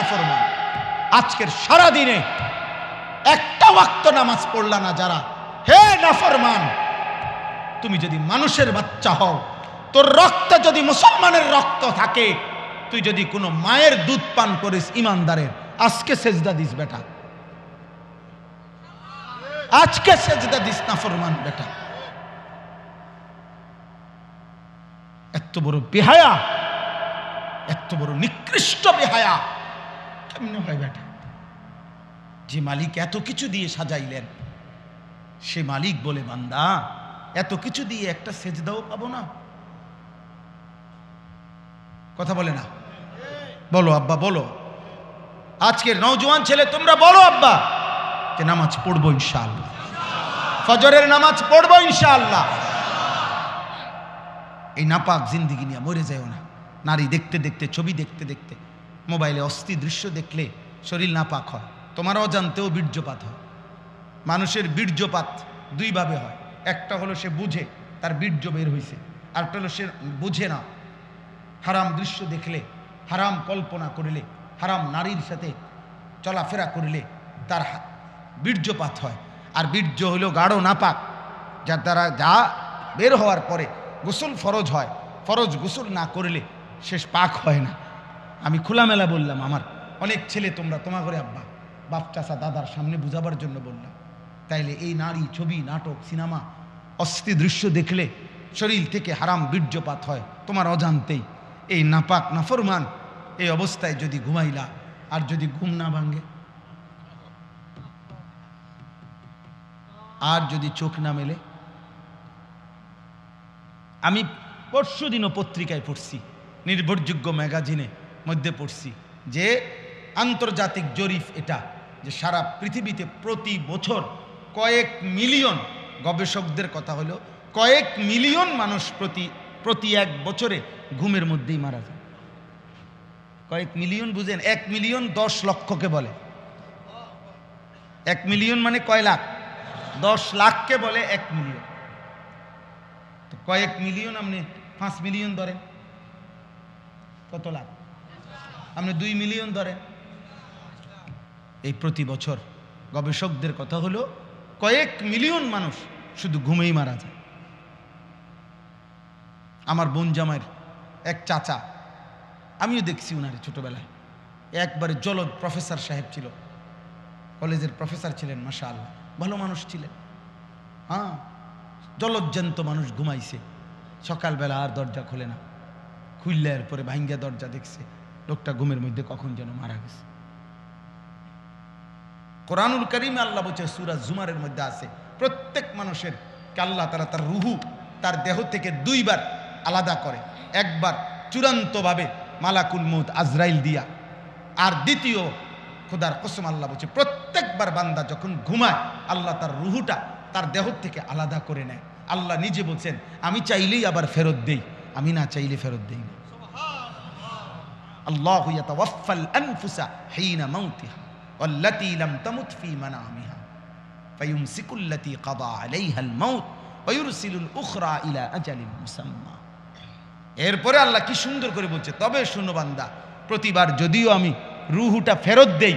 নাফরমান। আজকের সারা দিনে একটা ওয়াক্ত নামাজ পড়লা না যারা, হে নাফরমান, তুমি যদি মানুষের বাচ্চা হও, তোর রক্তে যদি মুসলমানের রক্ত থাকে, তুই যদি কোনো মায়ের দুধ পান করিস ইমানদারের, আজকে সেজদা দিস বেটা, আজকে সেজদা দিস নাফরমান বেটা। এত বড় বেহায়া, এত বড় নিকৃষ্ট বেহায়া কেমনে হয় বেটা? যে মালিক এত কিছু দিয়ে সাজাইলেন, সে মালিক বলে, বান্দা এত কিছু দিয়ে একটা সেজদাও পাবো না? কথা বলে না? বলো আব্বা, বলো। আজকের নওজোয়ান ছেলে তোমরা বলো আব্বা যে নামাজ পড়বো ইনশাআল্লাহ, ফজরের নামাজ পড়বো ইনশাআল্লাহ। এই নাপাক জিন্দিগি নিয়ে মরে যাও না। নারী দেখতে দেখতে, ছবি দেখতে দেখতে, মোবাইলে অস্থির দৃশ্য দেখলে শরীর নাপাক হয়। তোমার অজান্তেও বীর্যপাত হয়। মানুষের বীর্যপাত দুইভাবে হয়, একটা হলো সে বুঝে তার বীর্য বের হয়েছে, আরেকটা হলো সে বুঝে না। হারাম দৃশ্য দেখলে, হারাম কল্পনা করিলে, হারাম নারীর সাথে চলাফেরা করিলে তার বীর্যপাত হয়। আর বীর্য হলো গাঢ় নাপাক, যার দ্বারা যা বের হওয়ার পরে গোসল ফরজ হয়, ফরজ গোসল না করলে শেষ পাক হয় না। আমি খোলামেলা বললাম, আমার অনেক ছেলে তোমরা তোমা করে আব্বা, বাপ, চাচা, দাদার সামনে বুঝাবার জন্য বললাম। তাইলে এই নারী, ছবি, নাটক, সিনেমা, অস্থির দৃশ্য দেখলে শরীর থেকে হারাম বীর্যপাত হয় তোমার অজান্তেই। এই নাপাক নাফরমান এই অবস্থায় যদি ঘুমাইলা, আর যদি ঘুম না ভাঙে, আর যদি চোখ না মেলে। আমি পরশু দিনও পত্রিকায় পড়ছি, নির্ভরযোগ্য ম্যাগাজিনে মধ্যে পড়ছি যে আন্তর্জাতিক জরিপ এটা, যে সারা পৃথিবীতে প্রতি বছর কয়েক মিলিয়ন, গবেষকদের কথা হলো কয়েক মিলিয়ন মানুষ প্রতি এক বছরে ঘুমের মধ্যেই মারা যায়। কয়েক মিলিয়ন বুঝেন? 1 মিলিয়ন 10 লক্ষকে বলে। 1 মিলিয়ন মানে কয় লাখ? 10 লাখকে বলে 1 মিলিয়ন। তো কয়েক মিলিয়ন, আপনি 5 মিলিয়ন ধরেন, কত লাখ? আপনি 2 মিলিয়ন ধরেন। এই প্রতি বছর গবেষকদের কথা হলো কয়েক মিলিয়ন মানুষ শুধু ঘুমেই মারা যায়। আমার বোন জামাইয়ের এক চাচা, আমিও দেখছি উনারে ছোটবেলায়, একবারে জলদ প্রফেসর সাহেব ছিল, কলেজের প্রফেসর ছিলেন, মাশাআল্লাহ ভালো মানুষ ছিলেন। হ্যাঁ, জলজ্জান্ত মানুষ ঘুমাইছে, সকালবেলা আর দরজা খোলে না, খুললে এরপরে ভাঙ্গা দরজা দেখছে লোকটা ঘুমের মধ্যে কখন যেন মারা গেছে। কোরআনুল কারীমে আল্লাহ বলছে, সূরা জুমারের মধ্যে আছে, প্রত্যেক মানুষের কে আল্লাহ তাআলা তার রুহু তার দেহ থেকে 2 বার আলাদা করে। একবার চূড়ান্তভাবে মালাকুল মউত আজরাইল দিয়া, আর দ্বিতীয়, খোদার কসম আল্লাহ বলছে, প্রত্যেকবার বান্দা যখন ঘুমায় আল্লাহ তার রুহুটা তার দেহ থেকে আলাদা করে নেয়। আল্লাহ নিজে বলছেন, আমি চাইলেই আবার ফেরত দেই, আমি না চাইলে ফেরত দেই না। আল্লাহু ইয়াতাওয়াফাল আনফুসা হিনা মাউতিহা ওয়াল্লাতী লাম তামুত ফী মানামিহা ফায়ুমসিকুল্লাতী কাদা আলাইহাল মাউত ওয়া ইউরসিলুল উখরা ইলা আজালিন মুসাম্মা। এরপরে আল্লাহ কি সুন্দর করে বলছে, তবে শুনো বান্দা, প্রতিবার যদিও আমি রুহুটা ফেরত দেই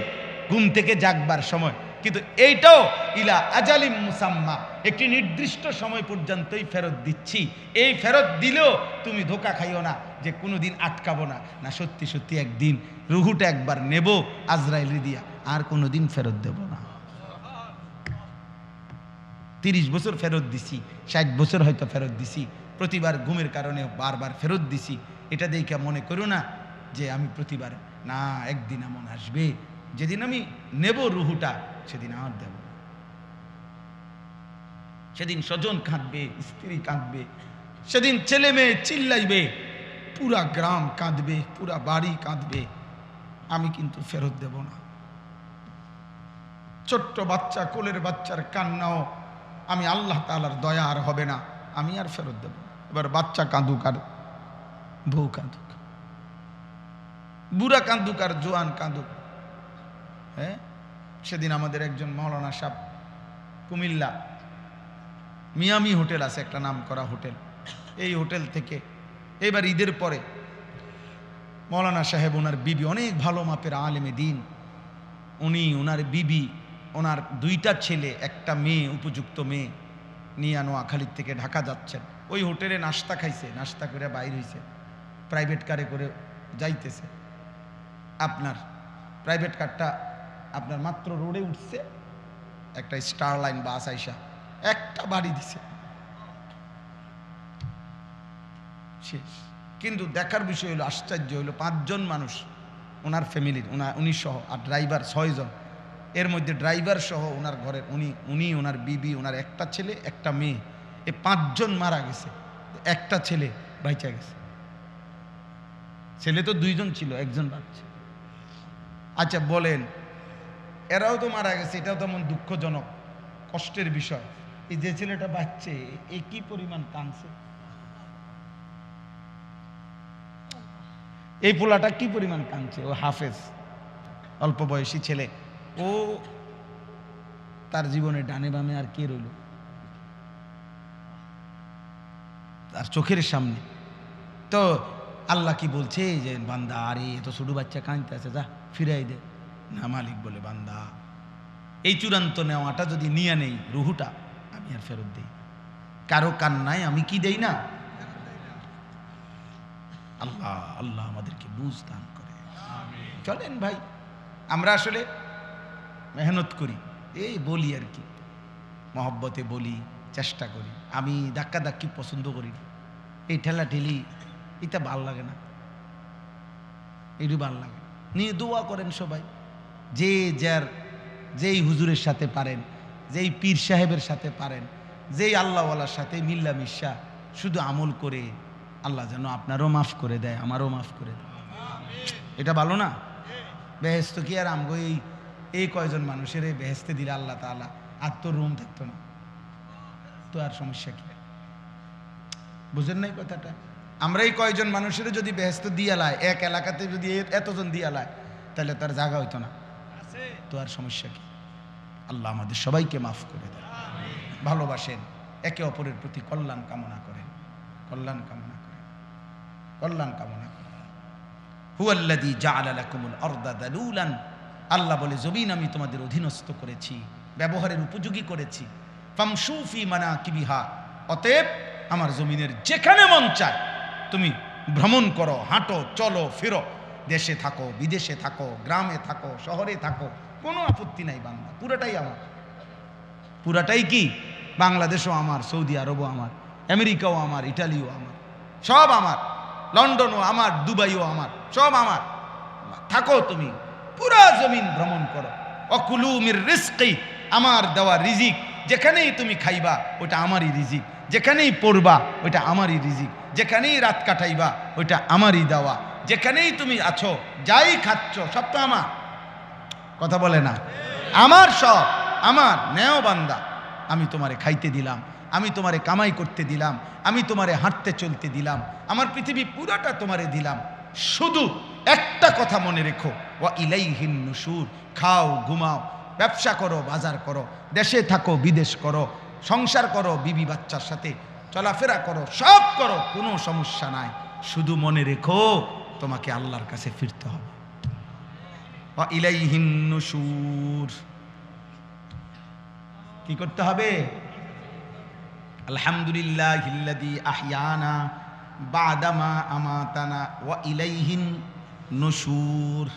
ঘুম থেকে জাগবার সময়, কিন্তু এইটাও ইলা আজালিম মুসাম্মা, একটি নির্দিষ্ট সময় পর্যন্তই ফেরত দিচ্ছি। এই ফেরত দিলেও তুমি ধোকা খাইও না যে কোনোদিন আটকাবো না, না সত্যি সত্যি একদিন রুহুটা একবার নেব আজরাইল দিয়া, আর কোনোদিন ফেরত দেব না। 30 বছর ফেরত দিছি, 60 বছর হয়তো ফেরত দিছি, প্রতিবার ঘুমের কারণে বারবার ফেরত দিছি। এটা দেখে মনে করো না যে আমি প্রতিবার, না, একদিন এমন আসবে যেদিন আমি নেব রুহুটা, সেদিন আর দেব। সেদিন স্বজন কাঁদবে, স্ত্রী কাঁদবে, সেদিন ছেলে মেয়ে চিল্লাইবে, পুরা গ্রাম কাঁদবে, পুরা বাড়ি কাঁদবে, আমি কিন্তু ফেরত দেব না। ছোট্ট বাচ্চা, কোলের বাচ্চার কান্নাও আমি আল্লাহ তাআলার দয়া আর হবে না, আমি আর ফেরত দেব। এবার বাচ্চা কাঁদুক আর বউ কাঁদুক, বুড়া কাঁদুক আর জোয়ান কাঁদুক। হ্যাঁ, সেদিন আমাদের একজন মাওলানা সাহেব, কুমিল্লা মিয়ামি হোটেল আছে, একটা নাম করা হোটেল, এই হোটেল থেকে এবার ঈদের পরে মৌলানা সাহেব ওনার বিবি অনেক ভালো মাপের আলেমে দিন, উনি ওনার বিবি ওনার 2টা ছেলে একটা মেয়ে, উপযুক্ত মেয়ে নিয়ে নোয়াখালীর থেকে ঢাকা যাচ্ছেন। ওই হোটেলে নাস্তা খাইছে, নাস্তা করে বাইর হয়েছে, প্রাইভেট কারে করে যাইতেছে। আপনার প্রাইভেট কারটা আপনার মাত্র রোডে উঠছে, একটা স্টার লাইন বাস আইসা একটা বাড়ি দিছে, শেষ। কিন্তু দেখার বিষয় হলো, আশ্চর্য হলো, 5 জন মানুষ ওনার ফ্যামিলির, উনি সহ, আর ড্রাইভার 6 জন। এর মধ্যে ড্রাইভার সহ ওনার ঘরের উনি ওনার বিবি, ওনার একটা ছেলে একটা মেয়ে, এই 5 জন মারা গেছে, একটা ছেলে বাইচা গেছে। ছেলে তো 2 জন ছিল, 1 জন বাচ্চা। আচ্ছা বলেন, এরাও তো মারা গেছে, এটাও তেমন দুঃখজনক কষ্টের বিষয়। এই যে ছেলেটা বাচ্চে, এ কি পরিমাণ কাঁদছে, এই পোলাটা কি পরিমাণ কাঁদছে। ও হাফেজ, অল্প বয়সী ছেলে, ও তার জীবনে ডানে বামে আর কে রইল, তার চোখের সামনে। তো আল্লাহ কি বলছে যে বান্দা, আরে এত ছোট বাচ্চা কাঁদতে আছে, যা ফিরাই দে। না, মালিক বলে, বান্দা এই চূড়ান্ত নেওয়াটা যদি নিয়ে নেই, রুহুটা আমি আর ফেরত দেই। কারো কান্নায় আমি কি দেই না। আল্লাহ আল্লাহ আমাদেরকে বুঝ দান করে। চলেন ভাই, আমরা আসলে মেহনত করি, এই বলি আর কি, মহব্বতে বলি, চেষ্টা করি। আমি ধাক্কা ধাক্কি পছন্দ করি না, এই ঠেলা ঠেলি এটা ভাল লাগে না, এইটু ভাল লাগে। নিয়ে দোয়া করেন সবাই, যে যার যেই হুজুরের সাথে পারেন, যেই পীর সাহেবের সাথে পারেন, যেই আল্লাহওয়ালার সাথে মিল্লামিশা শুধু আমল করে আল্লাহ যেন আপনারও মাফ করে দেয়, আমারও মাফ করে দেয়। এটা ভালো না? বেহেস্ত কি আর আমগো এই কয়জন মানুষের এই বেহেস্তে দিলে আল্লাহ তাআলা আর তো রুম থাকতো না, তো আর সমস্যা কি? বুঝেন নাই কথাটা? আমরা এই কয়জন মানুষের যদি বেহেস্ত দিয়া লায়, এক এলাকাতে যদি এতজন দিয়া লায়, তাহলে তার জায়গা হইতো না, তো আর সমস্যা কি? আল্লাহ আমাদের সবাইকে মাফ করে দেয়। ভালোবাসেন, একে অপরের প্রতি কল্যাণ কামনা করেন, কল্যাণ কামনা করেন, কল্যাণ কামনা করেন। হুয়াল্লাযী জাআলা লাকুমুল আরদা যালুলান, আল্লাহ বলে জমিন আমি তোমাদের অধীনস্থ করেছি, ব্যবহারের উপযোগী করেছি। ফামশু ফি মানাকিবিহা, অতএব আমার জমিনের যেখানে মন চায় তুমি ভ্রমণ করো, হাঁটো, চলো, ফিরো। দেশে থাকো, বিদেশে থাকো, গ্রামে থাকো, শহরে থাকো, কোনো আপত্তি নাই। বাংলা পুরাটাই আমার, পুরাটাই কি? বাংলাদেশও আমার, সৌদি আরবও আমার, আমেরিকাও আমার, ইটালিও আমার, সব আমার, লন্ডনও আমার, দুবাইও আমার, সব আমার। থাকো তুমি, পুরা জমিন ভ্রমণ করো। অকুলু মির রিজকি, আমার দেওয়া রিজিক, যেখানেই তুমি খাইবা ওটা আমারই রিজিক, যেখানেই পড়বা ওইটা আমারই রিজিক, যেখানেই রাত কাটাইবা ওইটা আমারই দেওয়া, যেখানেই তুমি আছো, যাই খাচ্ছ সব তো আমার। কথা বলে না? আমার সব আমার। নেও বান্দা, আমি তোমারে খাইতে দিলাম, আমি তোমারে কামাই করতে দিলাম, আমি তোমারে হাঁটতে চলতে দিলাম, আমার পৃথিবী পুরাটা তোমারে দিলাম। শুধু একটা কথা মনে রেখো, ওয়া ইলাইহিন নুশুর। খাও, ঘুমাও, ব্যবসা করো, বাজার করো, দেশে থাকো, বিদেশ করো, সংসার করো, বিবি বাচ্চার সাথে চলাফেরা করো, সব করো, কোনো সমস্যা নাই। শুধু মনে রেখো তোমাকে আল্লাহর কাছে ফিরতে হবে। ওয়া ইলাইহিন নুশুর। কি করতে হবে? আলহামদুলিল্লাহিল্লাযী আহইয়ানা বাদামা আমাতানা ওয়া ইলাইহিন নুশুর।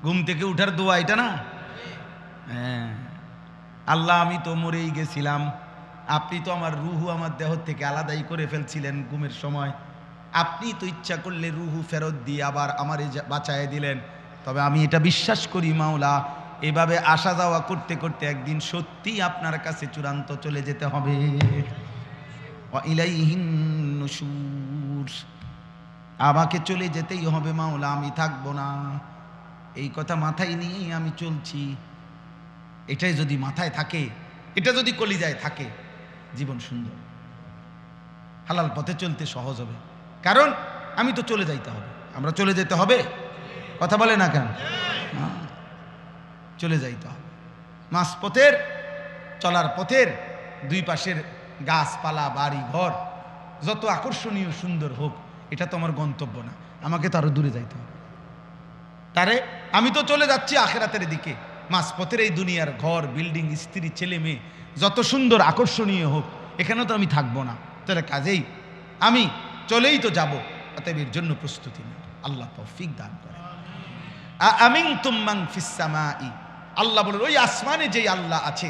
ঘুম থেকে উঠার দোয়া এটা না? হ্যাঁ, আল্লাহ আমি তো মরেই গেছিলাম, আপনি তো আমার রুহু আমার দেহ থেকে আলাদাই করে ফেলছিলেন ঘুমের সময়, আপনি তো ইচ্ছা করলে রুহু ফেরত দিয়ে আবার আমারে বাঁচায় দিলেন। তবে আমি এটা বিশ্বাস করি মাওলা, এভাবে আসা যাওয়া করতে করতে একদিন সত্যি আপনার কাছে চূড়ান্ত চলে যেতে হবে। ওয়া ইলাইহিন নুশুর। আমাকে চলে যেতেই হবে মাওলা, আমি থাকবো না। এই কথা মাথায় নিয়েই আমি চলছি। এটাই যদি মাথায় থাকে, এটা যদি কলিজায় থাকে, জীবন সুন্দর, হালাল পথে চলতে সহজ হবে। কারণ আমি তো চলে যাইতে হবে, আমরা চলে যেতে হবে। কথা বলে না কেন? চলে যাইতে হবে। মাঝপথের চলার পথের দুই পাশের গাছপালা, বাড়ি ঘর যত আকর্ষণীয় সুন্দর হোক, এটা তো আমার গন্তব্য না। আমাকে তো আরো দূরে যাইতে হবে। তারে আমি তো চলে যাচ্ছি আখেরাতের দিকে, মাঝপথের এই দুনিয়ার ঘর বিল্ডিং স্ত্রী ছেলে মেয়ে যত সুন্দর আকর্ষণীয় হোক, এখানেও তো আমি থাকবো না। তাহলে কাজেই আমি চলেই তো যাব, অতএব এর জন্য প্রস্তুতি নেই। আল্লাহ তৌফিক দান করে। আমিনতুম মান ফিস সামাই, আল্লাহ বলেন ওই আসমানে যেই আল্লাহ আছে,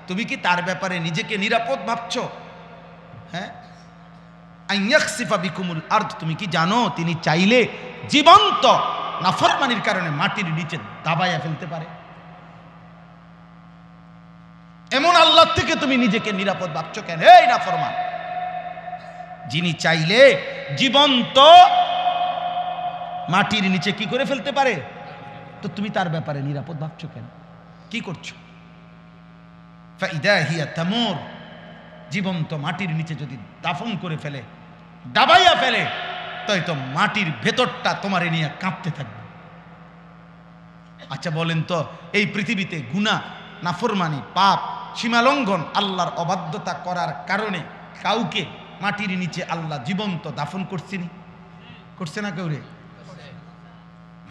তুমি কি তার ব্যাপারে নিজেকে নিরাপদ ভাবছো? হ্যাঁ, আইয়াখসিফা বিকুমুল আরদ, তুমি কি জানো তিনি চাইলে জীবন্ত নাফরমানির কারণে মাটির নিচে দাবাইয়া ফেলতে পারে? এমন আল্লাহ থেকে তুমি নিজেকে নিরাপদ ভাবছো কেন? এই নাফরমান, যিনি চাইলে জীবন্ত মাটির নিচে কি করে ফেলতে পারে, তো তুমি তার ব্যাপারে নিরাপদ ভাবছো কেন? কি করছো? ফাইদা হিয়া তামুর, জীবন্ত মাটির নিচে যদি দাফন করে ফেলে, দাবাইয়া ফেলে, তাই তো মাটির ভেতরটা তোমারে নিয়ে কাঁপতে থাকবে। আচ্ছা বলেন তো, এই পৃথিবীতে গুনাহ, নাফরমানি, পাপ, সীমালঙ্ঘন, আল্লাহর অবাধ্যতা করার কারণে কাউকে মাটির নিচে আল্লাহ জীবন্ত দাফন করছেনি? করছে না কেউ রে?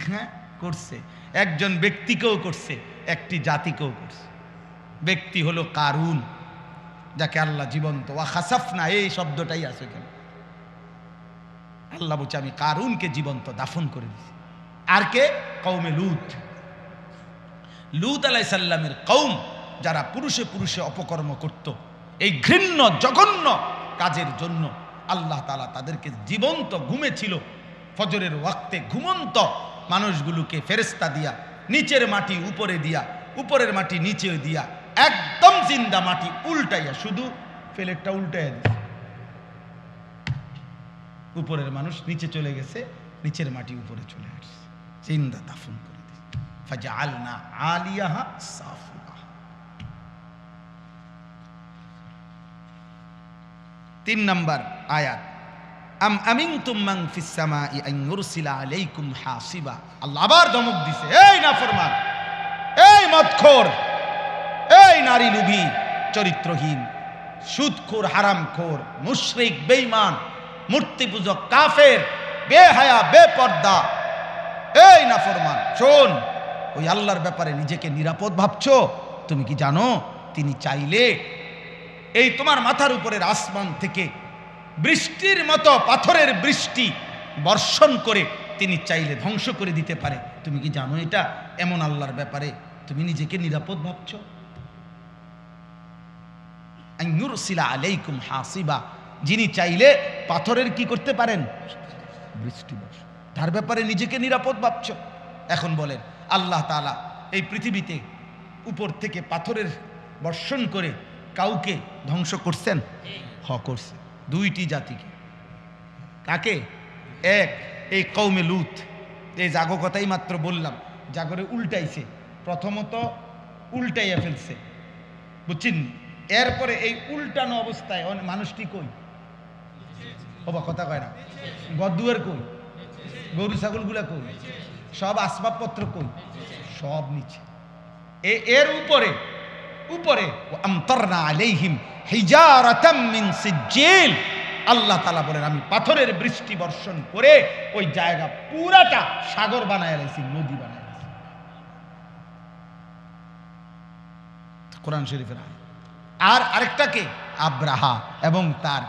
হ্যাঁ করছে। একজন ব্যক্তিকেও করছে, একটি জাতিকেও করছে। ব্যক্তি হলো কারুন, যাকে আল্লাহ জীবন্ত, ওয়া খাসাফনা, এই শব্দটাই আছে কেন? আল্লাহ বলছে আমি কারুনকে জীবন্ত দাফন করে দিয়েছি। আর কে? কওমে লূত। লূত আলাইহিস সালামের কওম, যারা পুরুষে পুরুষে অপকর্ম করত, এই ঘৃণ্য জঘন্য কাজের জন্য আল্লাহ তাআলা তাদেরকে জীবন্ত ঘুমে ছিল, ফজরের ওয়াক্তে ঘুমন্ত মানুষগুলোকে ফেরেশতা দিয়া নিচের মাটি উপরে দিয়া, উপরের মাটি নিচে দিয়া, একদম জিন্দা মাটি উল্টাইয়া, শুধু ফেলেরটা উল্টাইয়া দিছে। উপরের মানুষ নিচে চলে গেছে, নিচের মাটি উপরে চলে আসছে, জিন্দা দাফন করে দিছে। ফাজআলনা আলিয়াহা সাফিলা। 3 নম্বর আয়াত, আম আমিনতুম মান ফিস সামাই আন ইউরসিলা আলাইকুম হাসিবা। আল্লাহ আবার ধমক দিছে, এই নাফরমান, এই মদখোর, এই নারী লোভী, চরিত্রহীন, সুদখোর, হারামখোর, মুশরিক, বেঈমান, মূর্তি পূজক, কাফের, বেহায়া, বেপর্দা, এই নাফরমান শোন, ওই আল্লাহর ব্যাপারে নিজেকে নিরাপদ ভাবছো? তুমি কি জানো তিনি চাইলে এই তোমার মাথার উপরের আসমান থেকে বৃষ্টির মতো পাথরের বৃষ্টি বর্ষণ করে তিনি চাইলে ধ্বংস করে দিতে পারে? তুমি কি জানো এটা? এমন আল্লাহর ব্যাপারে তুমি নিজেকে নিরাপদ ভাবছো? আন ইউরসিলা আলাইকুম হাসিবা, যিনি চাইলে পাথরের কি করতে পারেন? বৃষ্টি বর্ষণ। তার ব্যাপারে নিজেকে নিরাপদ ভাবছো? এখন বলেন, আল্লাহ তাআলা এই পৃথিবীতে উপর থেকে পাথরের বর্ষণ করে কাউকে ধ্বংস করছেন? করছে। 2টি জাতিকে। কাকে? এক, এই কওমে লূত, এই জাগো কথাই মাত্র বললাম, জাগরে উল্টাইছে, প্রথমত উল্টাইয়া ফেলছে, বুঝছেন? এরপরে এই উল্টানো অবস্থায় মানুষটি কই? বাবা কথা কয় না, গদ্দুয়ার কই? গরু ছাগলগুলা কই? সব আসবাবপত্র কই? সব নিচে। এর উপরে উপরে আমতারনা আলাইহিম হিজারাতাম মিন সিজ্জিল, আল্লাহ তাআলা বলেন আমি পাথরের বৃষ্টি বর্ষণ করে ওই জায়গা পুরাটা সাগর বানায় রাখছি, নদী বানায় রাখছি। কোরআন শরীফের আয়াত। আর আরেকটাকে আব্রাহা এবং তার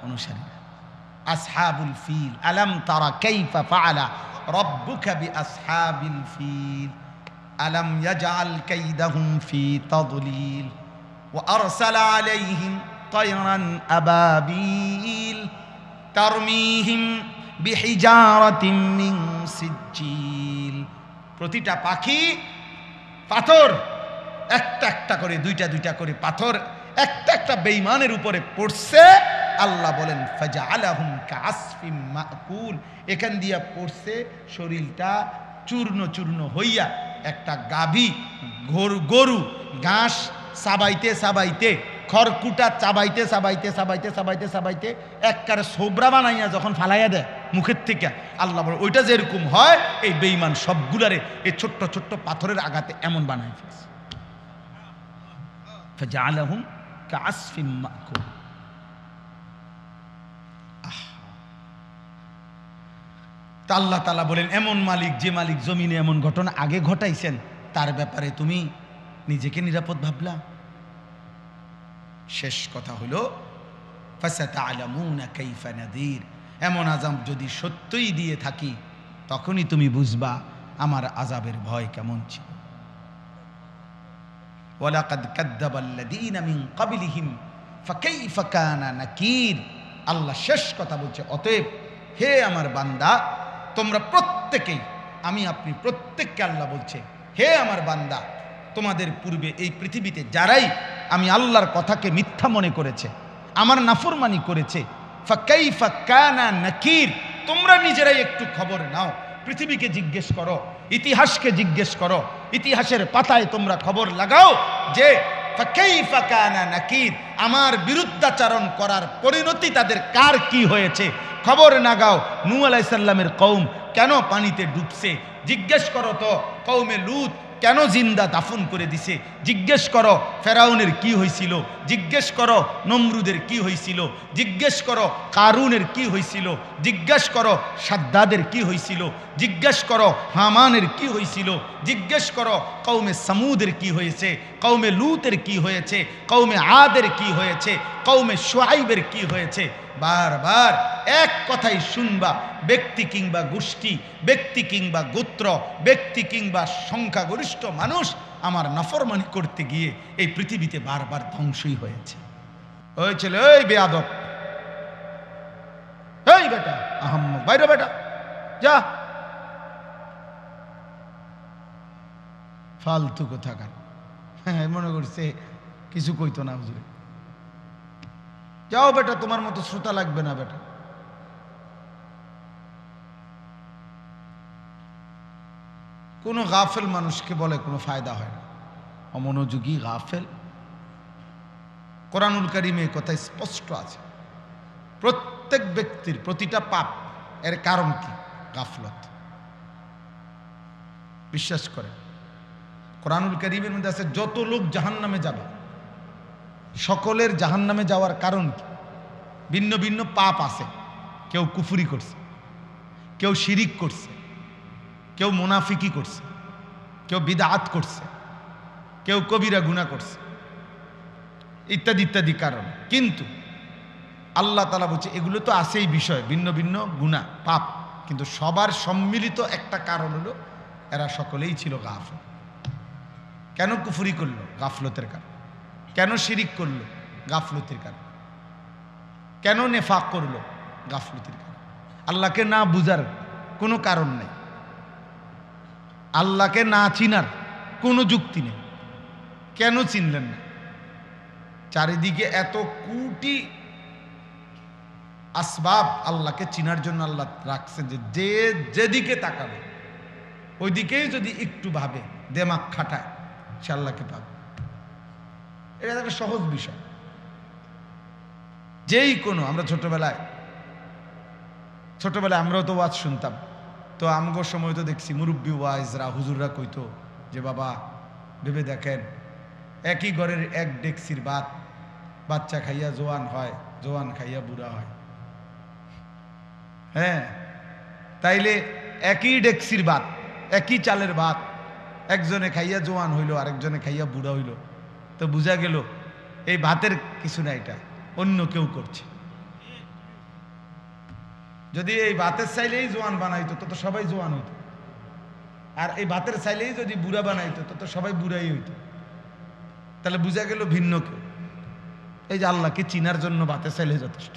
অনুসারীরা। আসহাবুল ফিল, আলাম তারা কাইফা ফাআলা রাব্বুকা বিআসহাবিল ফিল আলাম ইয়াজআল কাইদাহুম ফি তাদলিল ওয়া আরসালা আলাইহিম তায়রান আবাবিল তারমিহিম বিহিজারাতিন মিন সিজ্জিল। প্রতিটা পাখি পাথর একটা একটা করে, দুইটা দুইটা করে পাথর একটা একটা বেঈমানের উপরে পড়ছে। আল্লাহ বলেন ফাজআলাহুম কাআসফিম মাকুল, এখান দিয়া পড়ছে, শরীরটা চূর্ণ চূর্ণ হইয়া একটা গাভী গরু ঘাস চাবাইতে চাবাইতে, খড়কুটা চাবাইতে চাবাইতে চাবাইতে চাবাইতে চাবাইতে একবারে সোবরা বানাইয়া যখন ফালাইয়া দেয় মুখের থেকে, আল্লাহ বলে ওইটা যেরকম হয় এই বেঈমান সবগুলারে এই ছোট্ট ছোট্ট পাথরের আঘাতে এমন বানাই ফেলছে। ফাজআলাহুম কাআসফিম মাকুল। তা আল্লাহ তাআলা বলেন, এমন মালিক যে মালিক জমিনে এমন ঘটনা আগে ঘটাইছেন, তার ব্যাপারে তুমি নিজেকে নিরাপদ ভাবলা? শেষ কথা হলো ফাসাতা'লামুনা কাইফা নাযীর, এমন আযাব যদি সত্যই দিয়ে থাকি তখনই তুমি বুঝবা আমার আযাবের ভয় কেমন ছিল। ওয়ালাকাদ কাযযাবাল্লাযীনা মিন ক্বাবলিহিম ফাকাইফা কানা নাকির। আল্লাহ শেষ কথা বলছে, অতএব হে আমার বান্দা, তোমরা প্রত্যেকেই, আপনি প্রত্যেককে আল্লাহ বলছে, হে আমার বান্দা, তোমাদের পূর্বে এই পৃথিবীতে যারাই আমি আল্লাহর কথাকে মিথ্যা মনে করেছে, আমার নাফরমানি করেছে, ফাকাইফা কানা নাকির, তোমরা নিজেরাই একটু খবর নাও, পৃথিবীকে জিজ্ঞেস করো, ইতিহাসকে জিজ্ঞেস করো, ইতিহাসের পাতায় তোমরা খবর লাগাও যে ফাকাইফা কানা নাকির, আমার বিরুদ্ধাচরণ করার পরিণতি তাদের কার কি হয়েছে। খবর নাগাও, নূহ আলাইহিস সালামের কওম কেন পানিতে ডুবছে, জিজ্ঞেস করো তো কওমে লূত কেন জিন্দা দাফন করে দিছে, জিজ্ঞেস করো ফেরাউনের কি হয়েছিল, জিজ্ঞেস করো নমরুদের কি হয়েছিল, জিজ্ঞেস করো কারুনের কি হয়েছিল, জিজ্ঞেস করো সাদ্দাদের কি হয়েছিল, জিজ্ঞেস করো হামানের কি হয়েছিল, জিজ্ঞেস করো কওমে সামুদের কি হয়েছে, কওমে লূতের কি হয়েছে, কওমে আদের কি হয়েছে, কওমে শুআইবের কি হয়েছে। বারবার এক কথাই শুনবা, ব্যক্তি কিংবা গোষ্ঠী, ব্যক্তি কিংবা গোত্র, ব্যক্তি কিংবা সংখ্যাগরিষ্ঠ মানুষ আমার নাফরমানি করতে গিয়ে এই পৃথিবীতে বারবার ধ্বংসই হয়েছে। ওই ছেলে, ওই বেয়াদব, এই বেটা আহাম্মক, বাইরে বেটা, যা, ফালতু কোথাকার। হ্যাঁ, মনে করছে কিছু কইতো না হুজুরে। যাও বেটা, তোমার মতো শ্রোতা লাগবে না বেটা। কোনো গাফেল মানুষকে বলে কোনো ফায়দা হয় না, অমনোযোগী গাফেল। কোরআনুল কারীমে কথা স্পষ্ট আছে, প্রত্যেক ব্যক্তির প্রতিটা পাপ এর কারণ কি? গাফলত। বিশ্বাস করে কোরআনুল কারীমের মধ্যে আছে, যত লোক জাহান্নামে যাবে সকলের জাহান্নামে যাওয়ার কারণ কি? ভিন্ন ভিন্ন পাপ আছে। কেউ কুফরি করছে, কেউ শিরিক করছে, কেউ মুনাফিকি করছে, কেউ বিদআত করছে, কেউ কবিরা গুনাহ করছে, ইত্যাদি ইত্যাদি কারণ। কিন্তু আল্লাহ তাআলা বলছে এগুলো তো আছেই বিষয়, ভিন্ন ভিন্ন গুনাহ পাপ, কিন্তু সবার সম্মিলিত একটা কারণ হলো এরা সকলেই ছিল গাফল। কেন কুফরি করলো? গাফলতের কারণ। কেন শিরিক করলো? গাফলতির কারণ। কেন নেফাক করলো? গাফলতির কারণ। আল্লাহকে না বুঝার কোনো কারণ নেই, আল্লাহকে না চিনার কোনো যুক্তি নেই। কেন চিনলেন না? চারিদিকে এত কোটি আসবাব আল্লাহকে চিনার জন্য আল্লাহ রাখছে, যে যেদিকে তাকাবে ওই দিকেই যদি একটু ভাবে, দেমাগ খাটায়, সে আল্লাহকে পাবে। এটা একটা সহজ বিষয়। যেই কোনো, আমরা ছোটবেলায় আমরাও তো ওয়াজ শুনতাম, তো আমগোর সময় তো দেখছি মুরব্বী ওয়াইজরা, হুজুররা কইতো যে বাবা ভেবে দেখেন, একই ঘরের এক ডেকসির ভাত, বাচ্চা খাইয়া জোয়ান হয়, জোয়ান খাইয়া বুড়া হয়। হ্যাঁ, তাইলে একই ডেকসির ভাত, একই চালের ভাত, একজনে খাইয়া জোয়ান হইল, আরেকজনে খাইয়া বুড়া হইল, তো বুঝা গেল এই ভাতের কিছু না, এটা অন্য কেউ করছে। যদি এই ভাতের চাইলেই জোয়ান বানাইতো তো সবাই জোয়ান হইতো, আর এই ভাতের চাইলেই যদি বুড়া বানাইতো তো সবাই বুড়াই হইতো। তাহলে বুঝা গেল ভিন্ন কেউ। এই যে আল্লাহকে চিনার জন্য ভাতের চাইলে যথেষ্ট।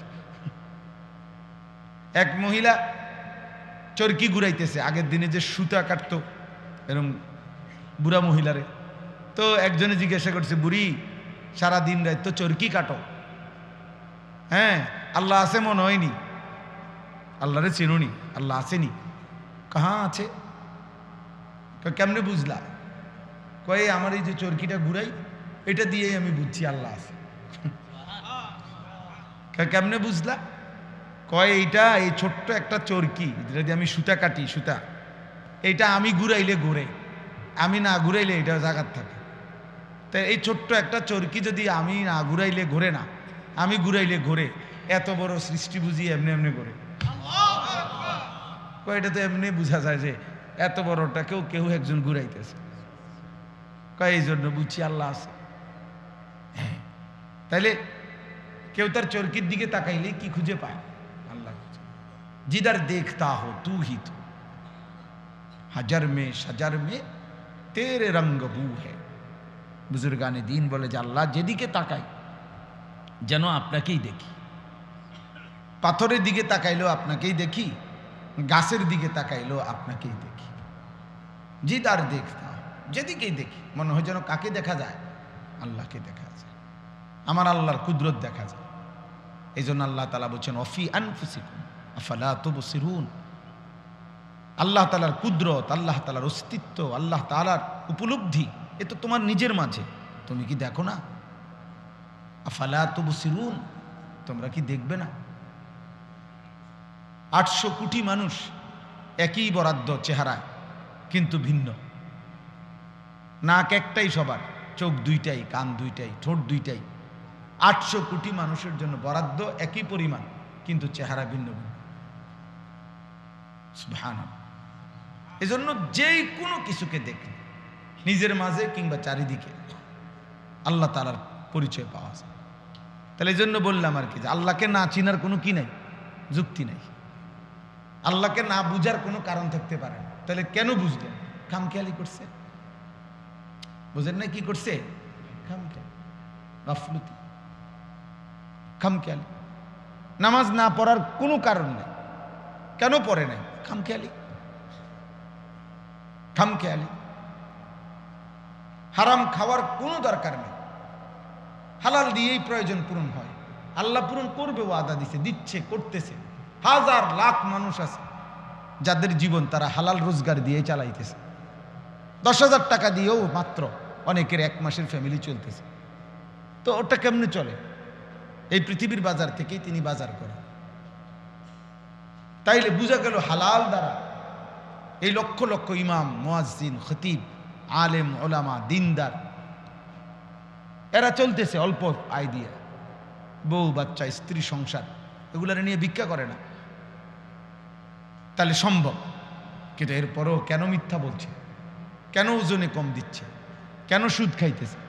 এক মহিলা চরকি ঘুরাইতেছে, আগের দিনে যে সুতা কাটতো এরকম বুড়া মহিলারে, তো একজনে জিজ্ঞাসা করছে, বুড়ি সারা দিন রাত তো চরকি কাটো, হ্যাঁ আল্লাহ আছে মনে হয়নি? আল্লাহরে চিনুনি? আল্লাহ আসেনি? কাহা আছে? কেমনে বুঝলা? কয়ে আমার এই যে চরকিটা ঘুরাই, এটা দিয়েই আমি বুঝছি আল্লাহ আছে। কেমনে বুঝলা? কয় এইটা, এই ছোট্ট একটা চরকি যেটা দিয়ে আমি সুতা কাটি, সুতা এইটা আমি ঘুরাইলে ঘুরে, আমি না ঘুরাইলে এটা জায়গার থাকে। তাই এই ছোট্ট একটা চরকি যদি আমি না ঘুরাইলে ঘুরে না, আমি ঘুরাইলে ঘুরে, এত বড় সৃষ্টি বুঝি এমনি এমনি ঘুরে। এটা তো এমনি বোঝা যায় যে এত বড়টা কেউ একজন ঘুরাইতেছে, এই জন্য বুঝছি আল্লাহ আছে। হ্যাঁ, তাইলে কেউ তার চরকির দিকে তাকাইলে কি খুঁজে পায়? আল্লাহ খুঁজে। জিদার দেখতা হো তু হি তো, হাজার মে সাজার মে তেরে রঙ্গ বু হ্যায়। বুজুর্গানে দিন বলে যে আল্লাহ যেদিকে তাকাই যেন আপনাকেই দেখি। পাথরের দিকে তাকাইলেও আপনাকেই দেখি, গাছের দিকে তাকাইলেও আপনাকেই দেখি। জিদার দেখতা, যেদিকেই দেখি মনে হয় যেন কাকে দেখা যায়? আল্লাহকে দেখা যায়, আমার আল্লাহর কুদরত দেখা যায়। এই জন্য আল্লাহ তাআলা বলছেন অফি আনফুসিকুম আফালা তুবসিরুন। আল্লাহ তাআলার কুদরত, আল্লাহ তাআলার অস্তিত্ব, আল্লাহ তাআলার উপলব্ধি এ তো তোমার নিজের মাঝে, তুমি কি দেখো না? আফালা তুবসিরুন, তোমরা কি দেখবে না? 800 কোটি মানুষ একই বরাদ্দ চেহারায় কিন্তু ভিন্ন। নাক একটাই সবার, চোখ দুইটাই, কান দুইটাই, ঠোঁট দুইটাই। 800 কোটি মানুষের জন্য বরাদ্দ একই পরিমাণ কিন্তু চেহারা ভিন্ন ভিন্ন। সুবহানাল্লাহ। এজন্য যেই কোনো কিছুকে দেখলে নিজের মাঝে কিংবা চারিদিকে আল্লাহ তাআলার পরিচয় পাওয়া যায়। তাহলে এই জন্য বললাম আর কি যে আল্লাহকে না চিনার কোনো কি নাই, যুক্তি নাই। আল্লাহকে না বুঝার কোনো কারণ থাকতে পারে না। তাহলে কেন বুঝলেন? খামখেয়ালি করছে। বুঝেন না কি করছে? খামখেয়ালি, গাফলতি, খামখেয়ালি। নামাজ না পড়ার কোনো কারণ নেই, কেন পড়ে নাই? খামখেয়ালি, খামখেয়ালি। হারাম খাওয়ার কোনো দরকার নেই, হালাল দিয়েই প্রয়োজন পূরণ হয়। আল্লাহ পূরণ করবে, ওয়াদা দিছে, দিচ্ছে, করতেছে। হাজার লাখ মানুষ আছে যাদের জীবন তারা হালাল রোজগার দিয়ে চালাইতেছে। 10,000 টাকা দিয়েও মাত্র অনেকের 1 মাসের ফ্যামিলি চলতেছে। তো ওটা কেমনে চলে? এই পৃথিবীর বাজার থেকেই তিনি বাজার করেন। তাইলে বোঝা গেল হালাল দ্বারা এই লক্ষ লক্ষ ইমাম, মুয়াজ্জিন, খতিব, আলেম, ওলামা, দিনদার এরা চলতেছে অল্প আয় দিয়ে। বউ বাচ্চা, স্ত্রী, সংসার এগুলো নিয়ে ভিক্ষা করে না। তাহলে সম্ভব, কিন্তু এরপরও কেন মিথ্যা বলছে? কেন ওজনে কম দিচ্ছে? কেন সুদ খাইতেছে?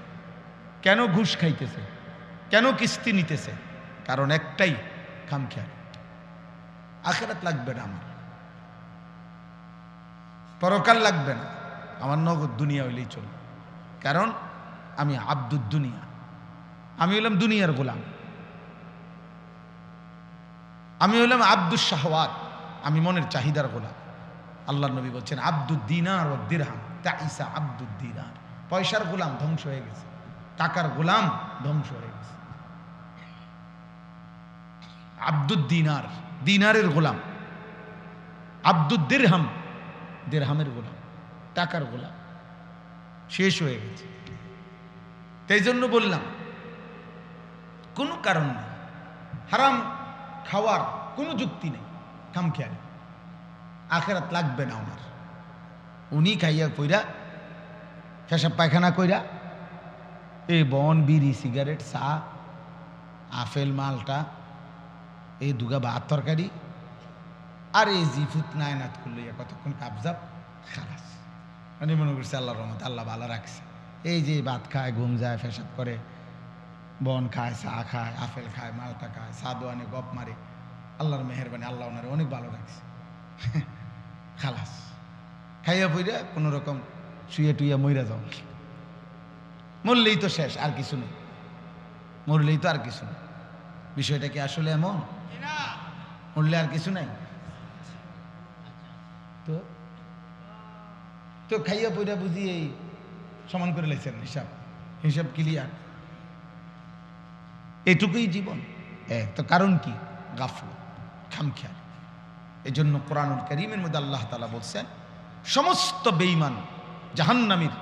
কেন ঘুষ খাইতেছে? কেন কিস্তি নিতেছে? কারণ একটাই, খামখেয়ালি। আখিরাত লাগবে না আমার, পরকাল লাগবে না আমার, নগদ দুনিয়া হইলেই চলবে। কারণ আমি আব্দুদ দুনিয়া, আমি হলাম দুনিয়ার গোলাম। আমি হলাম আব্দুস শাহওয়াত, আমি মনের চাহিদার গোলাম। আল্লাহ নবী বলছেন আব্দুদ দিনার ও দিরহাম তাইসা আব্দুদ দিনার। পয়সার গোলাম ধ্বংস হয়ে গেছে, টাকার গোলাম ধ্বংস হয়ে গেছে। আব্দুদ দিনার, দিনারের গোলাম। আব্দুদ দিরহাম, দিরহামের গোলাম, টাকার গোলাম, শেষ হয়ে গেছে। তাই জন্য বললাম কোনো কারণ নেই, হারাম খাওয়ার কোনো যুক্তি নেই, খামখেয়ালি। আখিরাত লাগবে না আমার। উনি খাইয়া কইরা, পেশাব পায়খানা কইরা, এই বন, বিড়ি, সিগারেট, চা, আপেল, মালটা, এই দুগা ভাত তরকারি, আর এই জিফুত নায়নাত করলো কতক্ষণ কাবজাব, খালাস। আমি মনে করছি আল্লাহর রহমত, আল্লাহ ভালো রাখছে। এই যে ভাত খায়, ঘুম যায়, পেশাব করে, বন খায়, চা খায়, আপেল খায়, মালটা খায়, সাদু আনে, গপ মারে, আল্লাহর মেহেরবানি, আল্লাহ ওনারে অনেক ভালো রাখছে। খালাস। খাইয়া পইরা কোনো রকম শুয়ে টুইয়া মইরা যাও, মরলেই তো শেষ, আর কিছু নেই, মরলেই তো আর কিছু নেই। বিষয়টা কি আসলে এমন? মরলে আর কিছু নাই? তো তো খাইয়া পইরা বুঝি এই সমান করে লেছেন, হিসাব হিসাব ক্লিয়ার, এটুকুই জীবন। তো কারণ কি? গাফলা, খামখেয়াল। এই জন্য কোরআনুল কারীমের মধ্যে আল্লাহ তাআলা বলছেন সমস্ত বেঈমান জাহান্নামীর,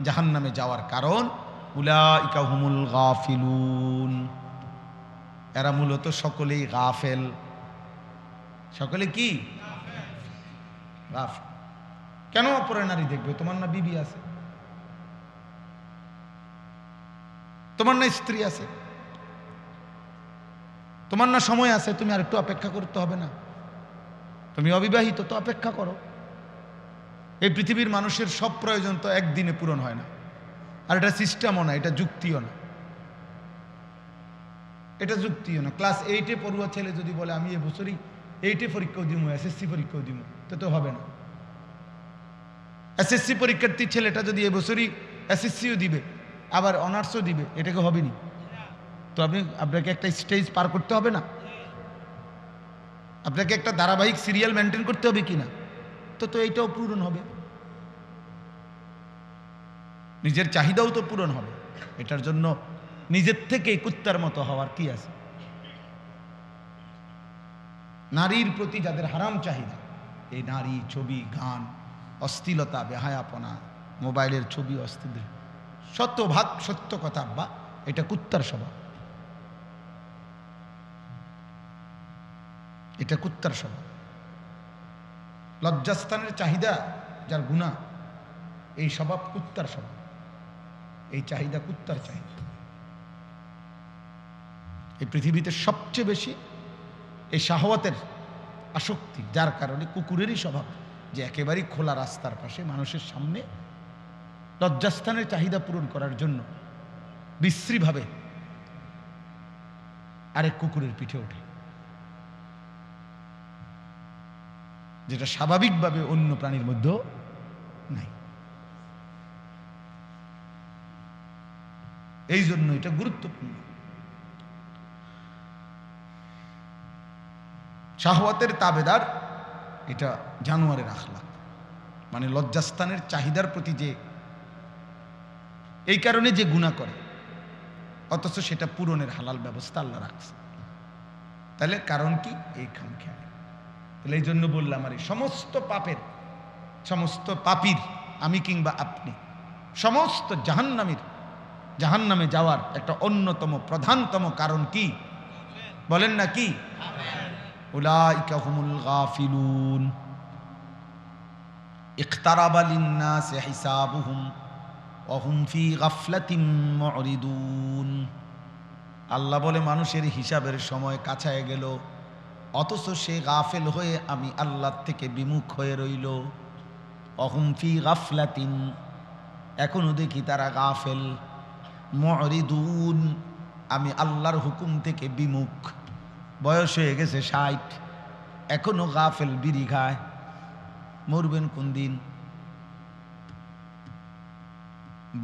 জাহান্নামে যাওয়ার কারণ উলাইকা হুমুল গাফিলুন, এরা মূলত সকলেই গাফেল। সকলে কি? গাফেল। কেন অপরে নারী দেখবে? তোমার না বিবি আছে, তোমার না স্ত্রী আছে, তোমার না সময় আছে, তুমি আর একটু অপেক্ষা করতে হবে না? তুমি অবিবাহিত তো অপেক্ষা করো। এই পৃথিবীর মানুষের সব প্রয়োজন তো একদিনে পূরণ হয় না, আর এটা সিস্টেমও না, এটা যুক্তিও না, এটা যুক্তিও না। ক্লাস 8-এ পড়ুয়া ছেলে যদি বলে আমি এবছরই 8-এ পরীক্ষাও দিব, SSC পরীক্ষাও দিব, তো হবে না। SSC পরীক্ষার্থী ছেলেটা যদি এবছরই SSCও দিবে আবার অনার্সও দিবে, এটাকে হবে না? তো আপনাকে একটা স্টেজ পার করতে হবে না? আপনাকে একটা ধারাবাহিক সিরিয়াল মেনটেন করতে হবে কিনা? তো এইটাও পূরণ হবে, নিজের চাহিদাও তো পূরণ হবে। এটার জন্য নিজের থেকে কুত্তার মতো হওয়ার কি আছে? নারীর প্রতি যাদের হারাম চাহিদা, এই নারী, ছবি, গান, অশ্লীলতা, বেহায়াপনা, মোবাইলের ছবি, অস্থির, শতভাগ সত্য কথা আব্বা, এটা কুত্তার স্বভাব, এটা কুত্তার স্বভাব। লজ্জাস্থানের চাহিদা যার গুনাহ, এই স্বভাব কুত্তার স্বভাব, এই চাহিদা কুত্তার চাহিদা। এই পৃথিবীতে সবচেয়ে বেশি এই শাহওয়াতের আসক্তি, যার কারণে কুকুরেরই স্বভাব যে একেবারেই খোলা রাস্তার পাশে মানুষের সামনে লজ্জাস্থানের চাহিদা পূরণ করার জন্য বিশ্রীভাবে আরেক কুকুরের পিঠে ওঠে, যেটা স্বাভাবিকভাবে অন্য প্রাণীর মধ্যেও নাই। এই জন্য এটা গুরুত্বপূর্ণ। শাহওয়াতের তাবেদার এটা জানোয়ারের আখলাক, মানে লজ্জাস্থানের চাহিদার প্রতি যে এই কারণে যে গুনাহ করে, অথচ সেটা পূরণের হালাল ব্যবস্থা আল্লাহ রাখছে। তাহলে কারণ কি? এই খামখেয়ালি। তাহলে এই জন্য বললাম, আর এই সমস্ত পাপের, সমস্ত পাপীর, আমি কিংবা আপনি, সমস্ত জাহান্নামে যাওয়ার একটা অন্যতম প্রধানতম কারণ কি বলেন না? কি? উলাইকা হুমুল গাফিলুন ইকতারাবা লিন-নাসি হিসাবুহুম ওয়া হুম ফি গাফলাতিন মুরিদুন। আল্লাহ বলে মানুষের হিসাবের সময় কাছায় গেল, অথচ সে গাফেল হয়ে আমি আল্লাহর থেকে বিমুখ হয়ে রইল। ওয়া হুম ফি গাফলাতিন, এখনো দেখি তারা গাফেল। মুরিদুন, আমি আল্লাহর হুকুম থেকে বিমুখ। বয়স হয়ে গেছে 60, এখনো গাফেল, বিড়ি খায়। মরবেন কোন দিন?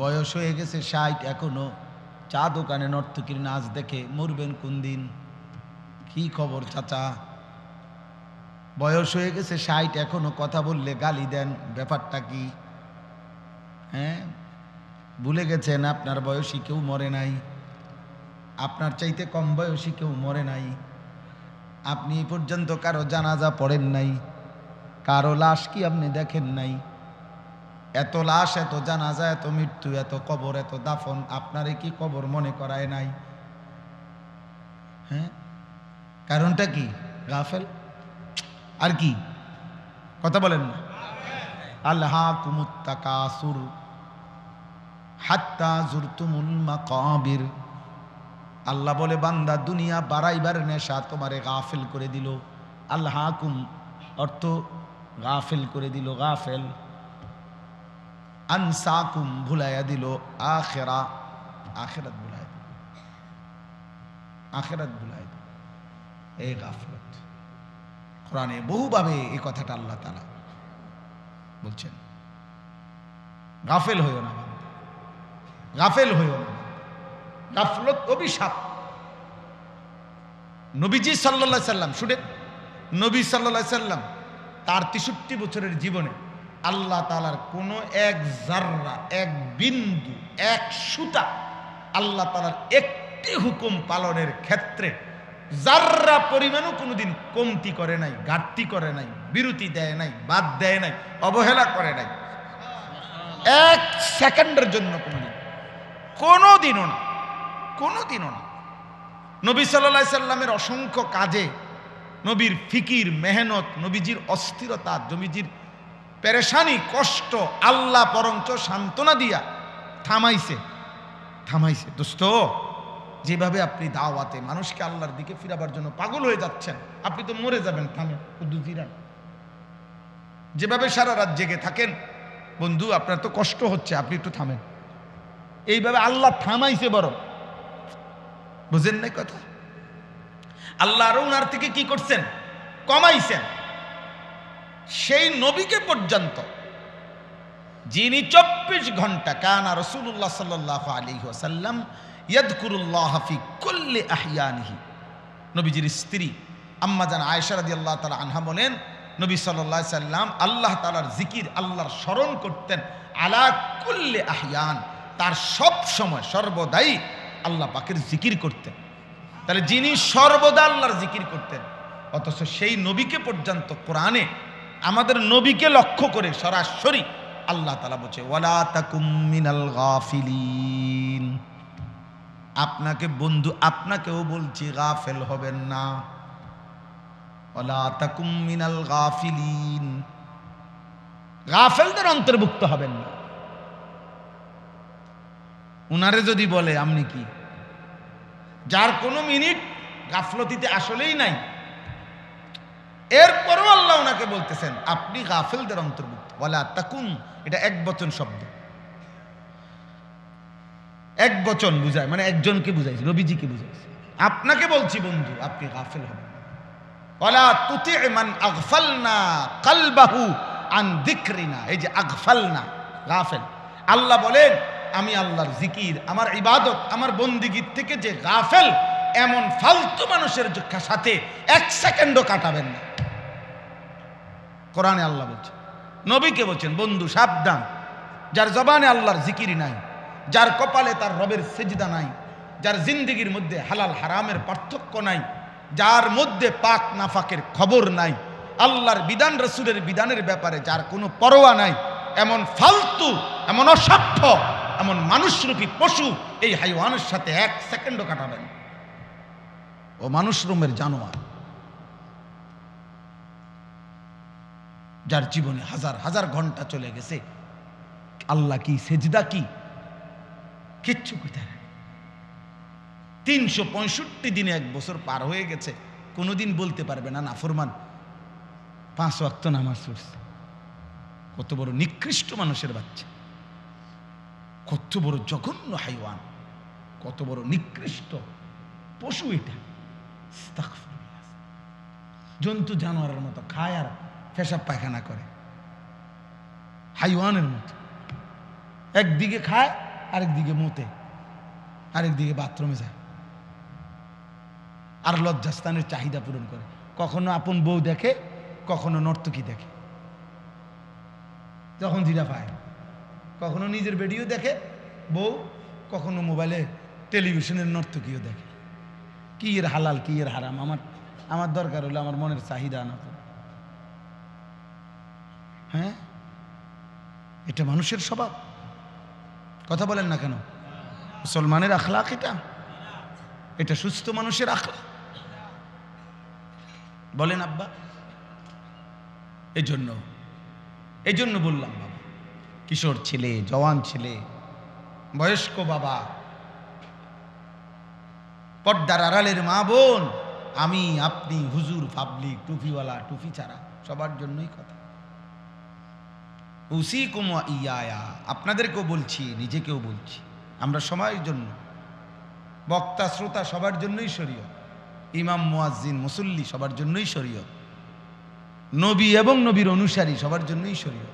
বয়স হয়ে গেছে 60, এখনো চা দোকানে নর্তকীর নাচ দেখে। মরবেন কোন দিন? কি খবর চাচা? বয়স হয়ে গেছে 60, এখনো কথা বললে গালি দেন, ব্যাপারটা কি? হ্যাঁ, ভুলে গেছেন আপনার বয়সী কেউ মরে নাই, আপনার চাইতে কম বয়সী কেউ মরে নাই। আপনি এই পর্যন্ত কারো জানাজা পড়েন নাই, কারো লাশ কি আপনি দেখেন নাই? এত লাশ, এত জানাজা, এত মৃত্যু, এত কবর, এত দাফন, আপনারে কি কবর মনে করায় নাই? হ্যাঁ, কারণটা কি? গাফেল। আর কি? কথা বলেন না। আলহাকুমুত তাকাসুর হাত্তা জুরতুমুল মাকাবির। আল্লাহ বলে বান্দা, দুনিয়া বাড়াইবার নেশা তোমারে গাফেল করে দিল। আলহাকুম অর্থ গাফেল করে দিল, গাফেল। আনসাকুম ভুলাইয়া দিল আখেরা, আখেরাত ভুলাই দিল, আখেরাত ভুলাই দিল। এই গাফলত কোরআনে বহুভাবে এই কথাটা আল্লাহ তাআলা বলছেন। গাফেল হইও না, গাফেল হইও না। গাফলত অভিশাপ। নবীজি সাল্লাল্লাহু আলাইহি সাল্লাম, শুনেন, নবী সাল্লাল্লাহু আলাইহি সাল্লাম তার 63 বছরের জীবনে আল্লাহ তাআলার কোনো এক জাররা, এক বিন্দু, এক সুতা আল্লাহ তাআলার একটি হুকুম পালনের ক্ষেত্রে জাররা পরিমাণও কোনোদিন কমতি করে নাই, ঘাটতি করে নাই, বিরতি দেয় নাই, বাদ দেয় নাই, অবহেলা করে নাই। এক সেকেন্ডের জন্য কোনোদিনও না, কোনোদিনও না। নবী সাল্লাল্লাহু আলাইহি সাল্লামের অসংখ্য কাজে নবীর ফিকির, মেহনত, নবীজির অস্থিরতা, নবীজির পেরেশানি, কষ্ট আল্লাহ বরঞ্চ সান্ত্বনা দিয়া থামাইছে, থামাইছে। দোস্ত, যেভাবে আপনি দাওয়াতে মানুষকে আল্লাহর দিকে ফিরাবার জন্য পাগল হয়ে যাচ্ছেন, আপনি তো মরে যাবেন। থামেন, একটু জিরান, যেভাবে সারা রাত জেগে থাকেন, বন্ধু আপনার তো কষ্ট হচ্ছে, আপনি একটু থামেন। এইভাবে আল্লাহ থামাইছে বড়, বুঝেন নাই কথা? আল্লাহ আরো উনার থেকে কি করছেন, কমাইছেন। সেই নবীকে পর্যন্ত যিনি 24 ঘন্টা কানা রাসূলুল্লাহ সাল্লাল্লাহু আলাইহি ওয়াসাল্লাম ইয়াযকুরুল্লাহ ফি কুল্লি আহইয়ানিহি, নবীজির স্ত্রী আম্মা জান আয়েশা রাদিয়াল্লাহু তাআলা আনহা বলেন, নবী সাল্লাল্লাহু আলাইহি সাল্লাম আল্লাহ তাআলার জিকির, আল্লাহর স্মরণ করতেন আলা কুল্লি আহইয়ান, তার সব সময় সর্বদাই আল্লাহ পাকের জিকির করতেন। তাহলে যিনি সর্বদা আল্লাহর জিকির করতেন, অথচ সেই নবীকে পর্যন্ত কোরআনে আমাদের নবীকে লক্ষ্য করে সরাসরি আল্লাহ তাআলা বলছে ওয়ালা তাকুম মিনাল গাফিলিন। আপনাকে বন্ধু, আপনাকেও বলছি গাফেল হবেন না। ওয়ালা তাকুম মিনাল গাফিলিন, গাফেলদের অন্তর্ভুক্ত হবেন না। উনারে যদি বলে আপনি কি, যার কোনো মিনিট গাফলতিতে আসলেই নাই, এরপরও আল্লাহ ওনাকে বলতেছেন আপনি গাফেলদের অন্তর্ভুক্ত। ওয়ালা তাকুন, এটা এক বচন শব্দ, এক বচন বুঝায়, মানে একজনকে বুঝাইছে, নবীজিকে বুঝাইছে। আপনাকে বলছি বন্ধু, আপনি গাফেল হবেন। ওয়ালা তুতি মান আগফালনা কলবাহু আন যিকরিনা, এই যে আগফালনা, গাফেল। আল্লাহ বলেন আমি আল্লাহর জিকির, আমার ইবাদত, আমার বন্দিগির থেকে যে গাফেল, এমন ফালতু মানুষের সাথে এক সেকেন্ডও কাটাবেন না। কোরআনে আল্লাহ বলছেন, নবীকে বলছেন বন্ধু সাবধান, যার জবানে আল্লাহর জিকির নাই, যার কপালে তার রবের সেজদা নাই, যার জিন্দেগির মধ্যে হালাল হারামের পার্থক্য নাই, যার মধ্যে পাক নাফাকের খবর নাই, আল্লাহর বিধান রাসূলের বিধানের ব্যাপারে যার কোনো পরোয়া নাই, এমন ফালতু, এমন অসভ্য, এমন মানুষরূপী পশু এই হাইওয়ানের সাথে এক সেকেন্ডও কাটাবেন। ও মানুষ রুমের জানোয়ার, যার জীবনে হাজার হাজার ঘন্টা চলে গেছে, আল্লাহ কি, সেজদা কি, কিচ্ছু কোথায়। 365 দিনে এক বছর পার হয়ে গেছে, কোনোদিন বলতে পারবে না নাফরমান 5 ওয়াক্ত নামাজ পড়ছে। কত বড় নিকৃষ্ট মানুষের বাচ্চা, কত বড় জঘন্য হাইওয়ান, কত বড় নিকৃষ্ট পশু এটা। জন্তু জানোয়ারের মতো খায় আর পেশাব পায়খানা করে, হাইওয়ানের মতো। একদিকে খায়, আরেকদিকে মুতে, আরেকদিকে বাথরুমে যায়, আর লজ্জাস্থানের চাহিদা পূরণ করে। কখনো আপন বউ দেখে, কখনো নর্তকী দেখে, যখন যেটা পায়। কখনো নিজের ভিডিও দেখে বউ, কখনো মোবাইলে টেলিভিশনের নর্তকীও দেখে। কি এর হালাল, কি এর হারাম, আমার দরকার হলো আমার মনের চাহিদা না। হ্যাঁ, এটা মানুষের স্বভাব। কথা বলেন না কেন? মুসলমানের আখলাক এটা, এটা সুস্থ মানুষের আখলাক। বলেন আব্বা? এই জন্য বললাম বাবা, কিশোর ছেলে, জওয়ান ছেলে, বয়স্ক বাবা, পর্দার আড়ালের মা বোন, আমি, আপনি, হুজুর, পাবলিক, টুপিওয়ালা, টুপি ছাড়া, সবার জন্যই কথা। উসিকুম ওয়া ইয়া, আপনাদেরকেও বলছি, নিজেকেও বলছি, আমরা সময়ের জন্য, বক্তা শ্রোতা সবার জন্যই শরীয়ত, ইমাম মুয়াজ্জিন মুসল্লি সবার জন্যই শরীয়ত, নবী এবং নবীর অনুসারী সবার জন্যই শরীয়ত।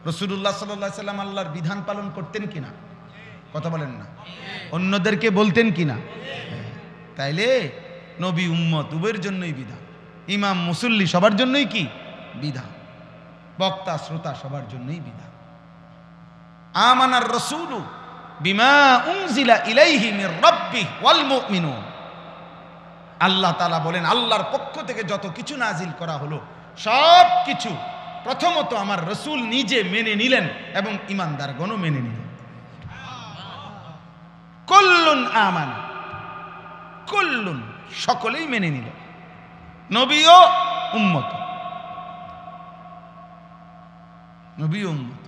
রাসূলুল্লাহ সাল্লাল্লাহু আলাইহি সাল্লাম আল্লাহর বিধান পালন করতেন কিনা? কথা বলেন না। অন্যদেরকে বলতেন কিনা? তাইলে নবী উম্মত উভয়ের জন্যই বিধান, ইমাম মুসল্লি সবার জন্যই কি বিধান, বক্তা শ্রোতা সবার জন্যই বিধান। আমানার রাসূলু বিমা উনজিলা ইলাইহি মির রাব্বিহি ওয়াল মুমিনুন, আল্লাহ তাআলা বলেন আল্লাহর পক্ষ থেকে যত কিছু নাজিল করা হলো সব কিছু প্রথমত আমার রাসূল নিজে মেনে নিলেন এবং ঈমানদারগণও মেনে নিলেন। কুল্লুন আমানা, কুল্লুন সকলেই মেনে নিল, নবীও উম্মত, নবীও উম্মত।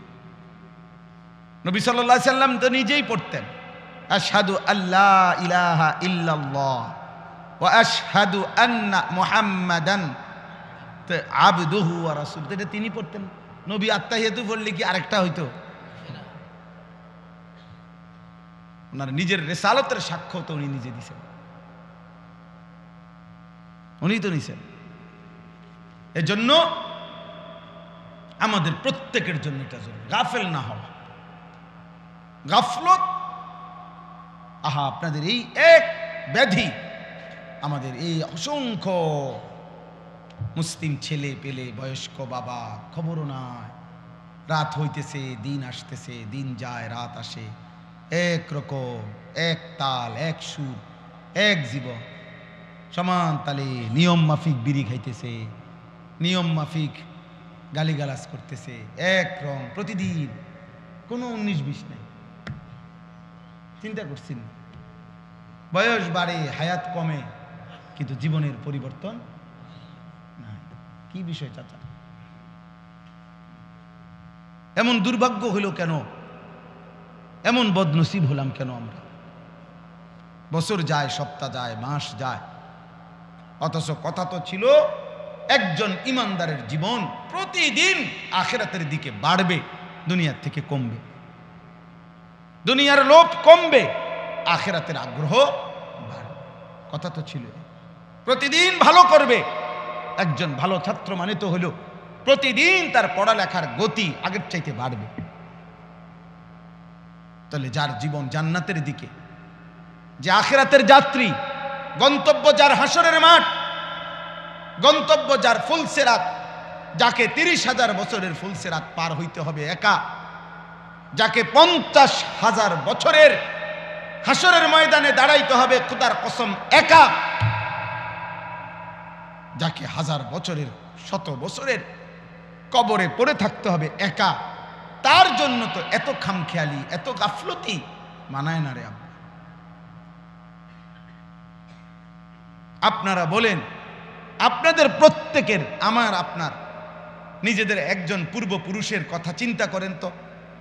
নবী সাল্লাল্লাহু আলাইহি সাল্লাম তো নিজেই পড়তেন আশহাদু আল্লা ইলাহা ইল্লাল্লাহ ওয়া আশহাদু আন্না মুহাম্মাদান তো আবদুহু ওয়া রাসূল, এটা তিনি পড়তেন। নবী আত্তাহিয়াতু পড়লে কি আরেকটা হইতো? ওনার নিজের রিসালাতের সাক্ষ্য তো উনি নিজে দিয়েছেন, উনি তো নিছেন। এজন্য আমাদের প্রত্যেকের জন্য এটা জরুরি, গাফেল না হওয়া। গাফলত, আহা আপনাদের এই এক ব্যাধি, আমাদের এই অসংখ্য মুসলিম ছেলে পেলে বয়স্ক বাবা খবরও নাই, রাত হইতেছে দিন আসতেছে, দিন যায় রাত আসে, এক রকম এক তাল এক সুর এক জীবন, সমান তালে নিয়ম মাফিক বিড়ি খাইতেছে, নিয়ম মাফিক গালিগালাজ করতেছে, এক রং প্রতিদিন, কোনো 19-20 নাই। চিন্তা করছেন, বয়স বাড়ে হায়াত কমে কিন্তু জীবনের পরিবর্তন নাই। কি বিষয় চাচা? এমন দুর্ভাগ্য হইল কেন? এমন বদনসিব হলাম কেন আমরা? বছর যায়, সপ্তাহ যায়, মাস যায়, অথচ কথা তো ছিল একজন ইমানদারের জীবন প্রতিদিন আখিরাতের দিকে বাড়বে, দুনিয়ার থেকে কমবে। দুনিয়ার লোভ কমবে, আখিরাতের আগ্রহ বাড়বে। কথা তো ছিল প্রতিদিন ভালো করবে। একজন ভালো ছাত্র মানে তো হলো প্রতিদিন তার পড়ালেখার গতি আগের চাইতে বাড়বে। তাহলে যার জীবন জান্নাতের দিকে, যে আখিরাতের যাত্রী, গন্তব্য যার হাসরের মাঠ, গন্তব্য যার ফুলসেরাত, যাকে 30,000 বছরের ফুলসেরাত পার হইতে হবে একা, যাকে 50,000 বছরের হাসরের ময়দানে দাঁড়াইতে হবে খোদার কসম একা, যাকে 1000 বছরের 100 বছরের কবরে পড়ে থাকতে হবে একা, তার জন্য তো এত খামখেয়ালি, এত গাফলতি মানায় না রে। আপনারা বলেন, আপনাদের প্রত্যেকের, আমার আপনার নিজেদের একজন পূর্বপুরুষের কথা চিন্তা করেন তো।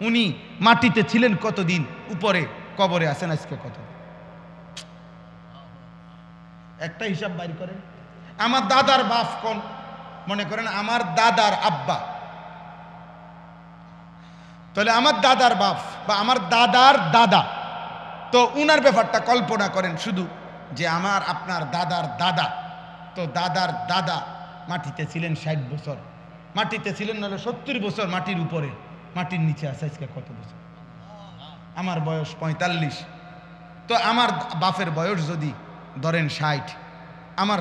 উনি মাটিতে ছিলেন কতদিন, উপরে কবরে আছেন আজকে কত? একটা হিসাব বাইর করেন। আমার দাদার বাপ কোন? মনে করেন আমার দাদার আব্বা, তাহলে আমার দাদার বাপ বা আমার দাদার দাদা, তো উনার ব্যাপারটা কল্পনা করেন শুধু, যে আমার আপনার দাদার দাদা, তো দাদার দাদা মাটিতে ছিলেন 60 বছর, মাটিতে ছিলেন নাহলে 70 বছর মাটির উপরে, মাটির নিচে আছে আজকে কত বছর? আমার বয়স 45, তো আমার বাপের বয়স যদি ধরেন 60, আমার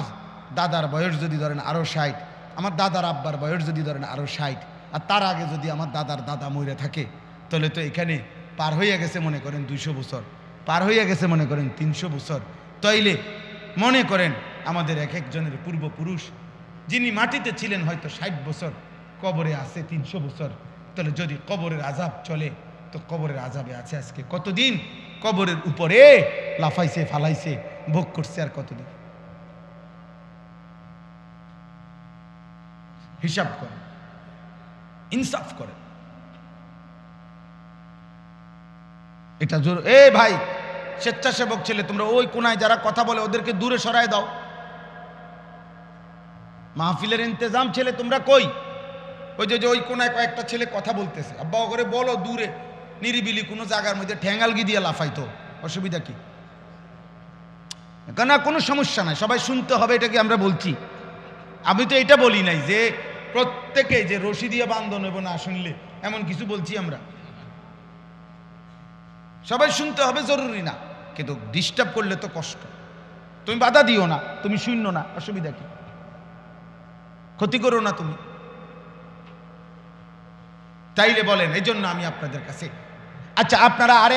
দাদার বয়স যদি ধরেন আরো 60, আমার দাদার আব্বার বয়স যদি ধরেন আরো 60, আর তার আগে যদি আমার দাদার দাদা মরে থাকে, তাহলে তো এখানে পার হইয়া গেছে মনে করেন 200 বছর, পার হইয়া গেছে মনে করেন 300 বছর। তাইলে মনে করেন আমাদের এক একজনের পূর্বপুরুষ যিনি মাটিতে ছিলেন হয়তো 60 বছর, কবরে আছে 300 বছর, তাহলে যদি কবরের আযাব চলে, তো কবরের আযাবে আছে আজকে কতদিন? কবরের উপরে লাফাইছে, ফালাইছে, ভোগ করছে আর কতদিন? হিসাব করেন, ইনসাফ করেন। এটা জোর। এ ভাই স্বেচ্ছাসেবক ছেলে, তোমরা ওই কোনায় যারা কথা বলে ওদেরকে দূরে সরায় দাও। মাহফিলের ইন্তজাম ছেলে তোমরা কই? ওই যে ওই কোনায় কয়েকটা ছেলে কথা বলতেছে, আব্বা করে বলো দূরে নিরিবিলি কোনো জায়গার মধ্যে ঠ্যাঙ্গালগি দিয়ে লাফাইতো, অসুবিধা কি? না, কোনো সমস্যা নাই, সবাই শুনতে হবে, এটাকে আমরা বলছি। আমি তো এটা বলি নাই যে প্রত্যেকে যে রশি দিয়ে বান্ধন হইব না শুনলে, এমন কিছু বলছি আমরা। সবাই শুনতে হবে জরুরি না, কিন্তু ডিস্টার্ব করলে তো কষ্ট। তুমি বাধা দিও না, তুমি শূন্য না, অসুবিধা কি? ক্ষতি করো না তুমি। তাইলে বলেন, এই জন্য আমি আপনাদের কাছে, আচ্ছা আপনারা আর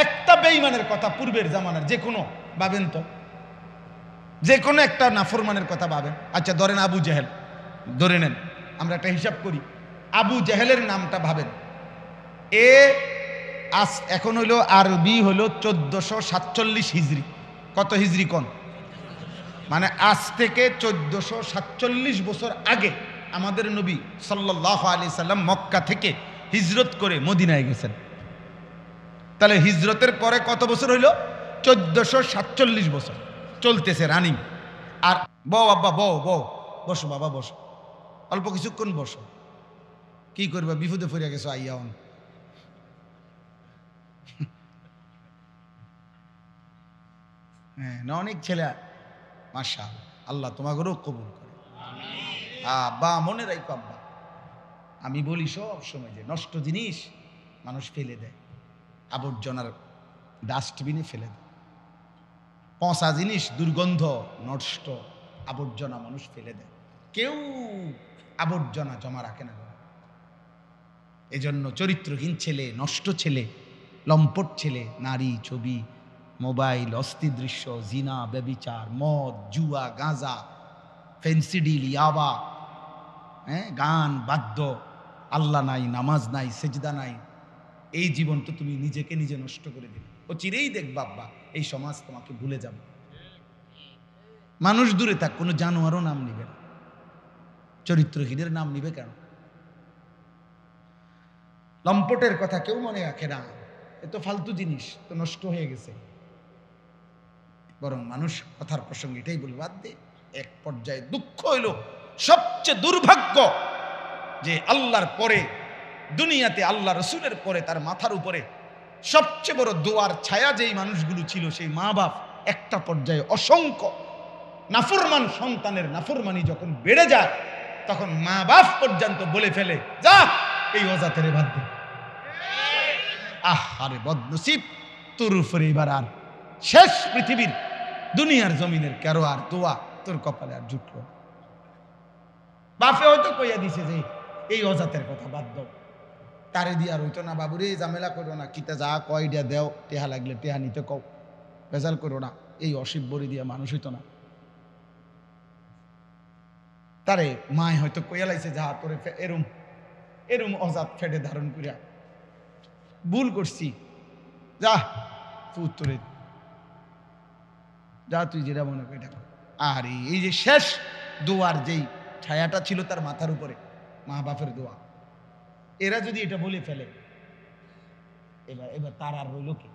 একটা বেঈমানের কথা পূর্বের জামানার যে কোনো ভাবেন তো, যে কোনো একটা নাফরমানের কথা ভাবেন। আচ্ছা ধরেন আবু জেহেল, ধরে নেন, আমরা একটা হিসাব করি, আবু জেহেলের নামটা ভাবেন। এখন হইল আরবি হইল 1447 হিজরি। কত হিজরি কোন? মানে আজ থেকে 1447 বছর আগে আমাদের নবী সাল্লাল্লাহু আলাইহি সাল্লাম মক্কা থেকে হিজরত করে মদিনায় গেছেন। তাহলে হিজরতের পরে কত বছর হইল? 1447 বছর চলতেছে রানিং। আর বউ আব্বা বউ বসো বাবা বসো, অল্প কিছুক্ষণ বসো, কি করবা, বিপদে পড়ে গেছো আইয়া অন। হ্যাঁ না, অনেক ছেলে মাশাআল্লাহ, আল্লাহ তোমাকেও কবুল করে। আব্বা মনে রাখো আব্বা, আমি বলি সব সময় যে নষ্ট জিনিস মানুষ ফেলে দেয়, আবর্জনার ডাস্টবিনে ফেলে দেয়। পচা জিনিস, দুর্গন্ধ, নষ্ট আবর্জনা মানুষ ফেলে দেয়, কেউ আবর্জনা জমা রাখে না। এজন্য চরিত্রহীন ছেলে, নষ্ট ছেলে, লম্পট ছেলে, নারী, ছবি, মোবাইল, অস্থির দৃশ্য, জিনা, ব্যভিচার, মদ, জুয়া, গাঁজা, ফেন্সিডিল, ইয়াবা, হ্যাঁ, গান, বাদ্য, আল্লাহ নাই, নামাজ নাই, সেজদা নাই, এই জীবন তো তুমি নিজেকে নিজে নষ্ট করে দিলে। ও চিরেই দেখবা আব্বা এই সমাজ তোমাকে ভুলে যাবে। মানুষ দূরে থাক, কোনো জানোয়ারও নাম নিবে না, চরিত্রহীনের নাম নিবে কেন? লম্পটের কথা কেউ মনে রাখে না, এ তো ফালতু জিনিস, তো নষ্ট হয়ে গেছে। বরং মানুষ কথার প্রসঙ্গে এটাই বলবে, বাদ দে। এক পর্যায়ে দুঃখ হইল, সবচেয়ে দুর্ভাগ্য যে আল্লাহর পরে দুনিয়াতে, আল্লাহ রসুলের পরে তার মাথার উপরে সবচেয়ে বড় দোয়ার ছায়া যেই মানুষগুলো ছিল, সেই মা বাপ একটা পর্যায়ে অসংখ্য নাফরমান সন্তানের নাফরমানি যখন বেড়ে যায়, তখন মা বাপ পর্যন্ত বলে ফেলে, যা এই অজাতেরে বাদ দে। আরে বদনসিব, তোর উপরে এবার আর শেষ পৃথিবীর দুনিয়ার জমিনের কারো আর দোয়া তোর কপালে আর জুটলো। বাপে হয়তো কইয়া দিছে যে এই অজাতের কথা বাদ দাও, তারে দিয়া রইতো না, বাবুরে ঝামেলা করো না, কিতা যা কয় দিয়া দেও, টেহা লাগলে টেহা নিতে কও, ভেজাল করো না, এই অসিব বড়ি দিয়া মানুষ হইতো না। তারে মায় হয়তো কইয়া লাইছে, যা তোরে এরম এরম অজাত ফেটে ধারণ করিয়া ভুল করছি, যা পুত্রে যা, তুই যেটা মনে করি এটা। আর এই যে শেষ দোয়ার যেই ছায়াটা ছিল তার মাথার উপরে, মা বাপের দোয়া, এরা যদি এটা বলে ফেলে, এবার তার আর রইল কি?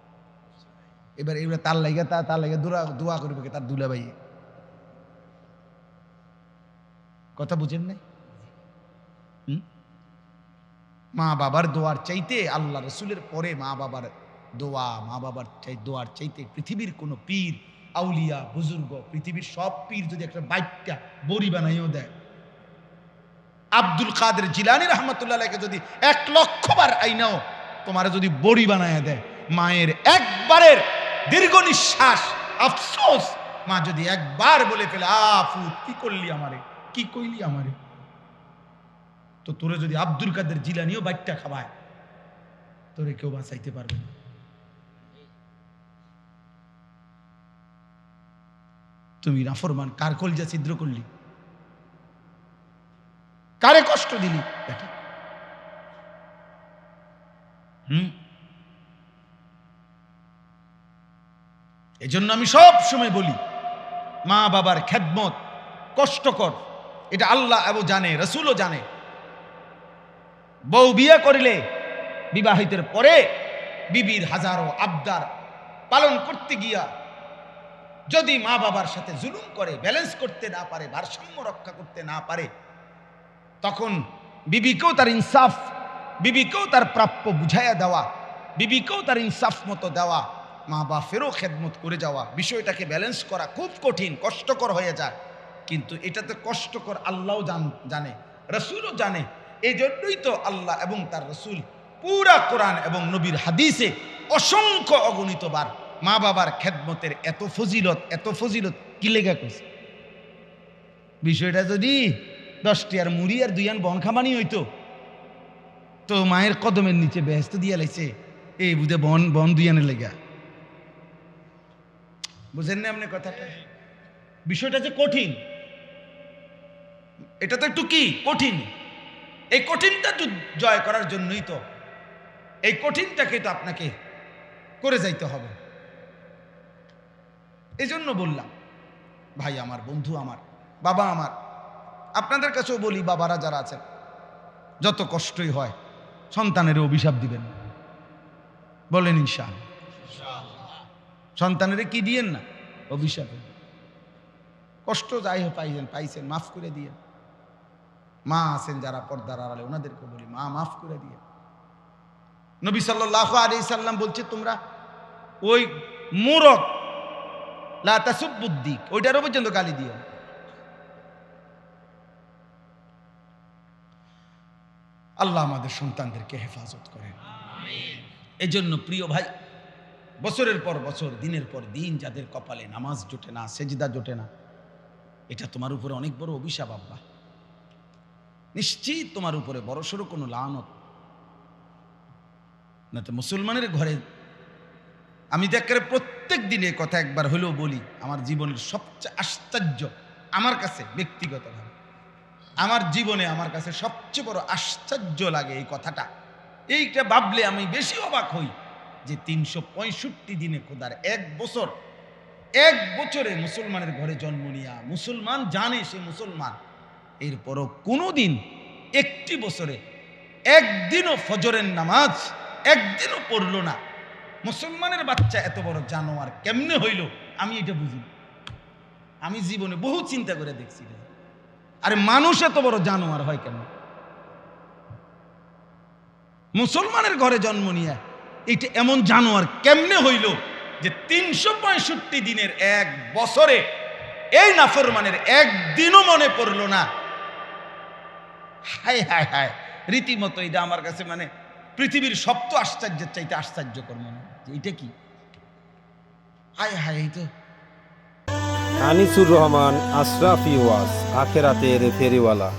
এবার তার লাগে তার লাগে দোয়া করবে কি? তার দুলা ভাইয়ে। কথা বুঝেন নাই? মা বাবার দোয়ার চাইতে, আল্লাহ রসুলের পরে মা বাবার দোয়া, মা বাবার দোয়ার চাইতে পৃথিবীর কোনো পীর, আউলিয়া, বুজুর্গ, পৃথিবীর সব পীর যদি একটা বাইকটা বড়ি বানাইও দেয়, আব্দুল কাদের জিলানী রহমতুল্লাহকে যদি 1,00,000 বার আইনাও তোমার যদি বড়ি বানাইয়া দেয়, মায়ের একবারের দীর্ঘ নিঃশ্বাস, আফসোস, মা যদি একবার বলে ফেলে, আফুত কি করলি আমারে, কি কইলি আমারে, তো তোরে যদি আব্দুল কাদের জিলানীও বাইকটা খাওয়ায়, তোরে কেউ বাঁচাইতে পারবে না। তুমি নাফরমান, কার কলজা ছিদ্র করলি, কারে কষ্ট দিলি বেটা? এজন্য আমি সব সময় বলি, মা বাবার খেদমত কষ্টকর, এটা আল্লাহ এবং জানে, রসুলও জানে। বউ বিয়ে করিলে বিবাহিতের পরে বিবির হাজারো আবদার পালন করতে গিয়া যদি মা বাবার সাথে জুলুম করে, ব্যালেন্স করতে না পারে, ভারসাম্য রক্ষা করতে না পারে, তখন বিবিকেও তার ইনসাফ, বিবিকেও তার প্রাপ্য বুঝাইয়া দেওয়া, বিবিকেও তার ইনসাফ মতো দেওয়া, মা বাপেরও খেদমত করে যাওয়া, বিষয়টাকে ব্যালেন্স করা খুব কঠিন, কষ্টকর হয়ে যায়। কিন্তু এটাতে কষ্টকর আল্লাহও জানে, রসুলও জানে। এই জন্যই তো আল্লাহ এবং তার রসুল পুরা কোরআন এবং নবীর হাদিসে অসংখ্য অগণিতবার মা বাবার খেদমতের এত ফজিলত কি লেগা কইছে। বিষয়টা যদি 10টি আর মুড়ি আর 2 আন বন খামানি হইতো, তো মায়ের কদমের নিচে বেহেস্ত দিয়া লাইছে, এই বুঝে বন 2 আনের লেগা। বুঝেন না আপনি কথাটা? বিষয়টা যে কঠিন, এটা তো একটু কি কঠিন। এই কঠিনটা জয় করার জন্যই তো, এই কঠিনটাকে তো আপনাকে করে যাইতে হবে। এই জন্য বললাম, ভাই আমার, বন্ধু আমার, বাবা আমার, আপনাদের কাছেও বলি, বাবারা যারা আছেন, যত কষ্টই হয় সন্তানের অভিশাপ দিবেন, বলেন ইনশাআল্লাহ। সন্তানের কি দিয়েন না? অভিশাপ। কষ্ট যাই হোক পাইছেন মাফ করে দিয়ে। মা আছেন যারা পর্দার আড়ালে, ওনাদেরকে বলি মা মাফ করে দিয়ে। নবী সাল্লাল্লাহু আলাইহি সাল্লাম বলছে তোমরা ওই মুরগ লা তাসুবুদ্দিক ওইটারও পর্যন্ত গালি দিও। আল্লাহ আমাদের সন্তানদেরকে হেফাজত করেন। এই জন্য প্রিয় ভাই, বছরের পর বছর দিনের পর দিন যাদের কপালে নামাজ জোটে না, সেজদা জোটে না, এটা তোমার উপরে অনেক বড় অভিশাপ আব্বা। নিশ্চিত তোমার উপরে বড়সড় কোনো লানত। না তো মুসলমানের ঘরে আমি দেখে প্রত্যেক দিনে কথা একবার হলেও বলি, আমার জীবনের সবচেয়ে আশ্চর্য, আমার কাছে ব্যক্তিগতভাবে আমার জীবনে আমার কাছে সবচেয়ে বড় আশ্চর্য লাগে এই কথাটা। এইটা ভাবলে আমি বেশি অবাক হই যে 365 দিনে খোদার এক বছরে মুসলমানের ঘরে জন্ম নিয়া মুসলমান জানে সে মুসলমান, এরপরও কোনোদিন একটি বছরে একদিনও ফজরের নামাজ একদিনও পড়লো না। মুসলমানের বাচ্চা এত বড় জানোয়ার কেমনে হইল আমি এটা বুঝি। আমি জীবনে বহু চিন্তা করে দেখছি, আরে মানুষ এত বড় জানোয়ার হয় কেন? মুসলমানের ঘরে জন্ম নিয়ে এইটা এমন জানোয়ার কেমনে হইল যে 365 দিনের এক বছরে এই নাফরমানের একদিনও মনে পড়লো না। হায় হায় হায়, রীতিমতো এটা আমার কাছে মানে পৃথিবীর সপ্ত আশ্চর্যের চাইতে আশ্চর্যকর মনে হয় যে এটা কি। হায় হায়, এই তো আনিসুর রহমান, আশরাফি ওয়াজ, আখেরাতের ফেরিওয়ালা।